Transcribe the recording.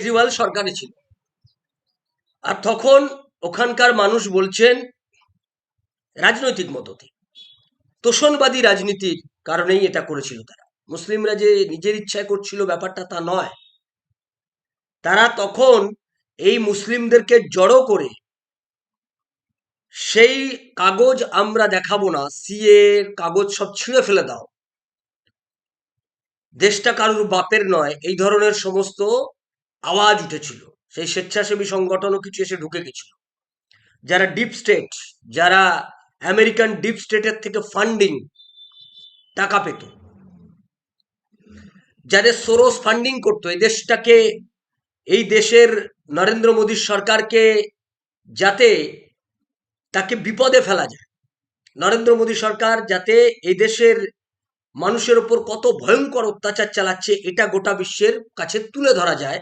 কেজরিওয়াল সরকারে ছিল। আর তখন ওখানকার মানুষ বলছেন রাজনৈতিক মদতে, তোষণবাদী রাজনীতির কারণেই এটা করেছিল তারা। মুসলিমরা যে নিজের ইচ্ছায় করছিল ব্যাপারটা তা নয়। তারা তখন এই মুসলিমদেরকে জড়ো করে সেই কাগজ আমরা দেখাবো না, সিএ কাগজ সব ছিঁড়ে ফেলে দাও, দেশটা কারুর বাপের নয়, এই ধরনের সমস্ত আওয়াজ উঠেছিল। সেই স্বেচ্ছাসেবী সংগঠনও কিছু এসে ঢুকে গেছিল, যারা ডিপ স্টেট, যারা আমেরিকান ডিপ স্টেটের থেকে ফান্ডিং টাকা পেত, যাদের সোরস ফান্ডিং করতো এই দেশটাকে, এই দেশের নরেন্দ্র মোদীর সরকারকে, যাতে তাকে বিপদে ফেলা যায়। নরেন্দ্র মোদী সরকার যাতে এই দেশের মানুষের ওপর কত ভয়ঙ্কর অত্যাচার চালাচ্ছে এটা গোটা বিশ্বের কাছে তুলে ধরা যায়,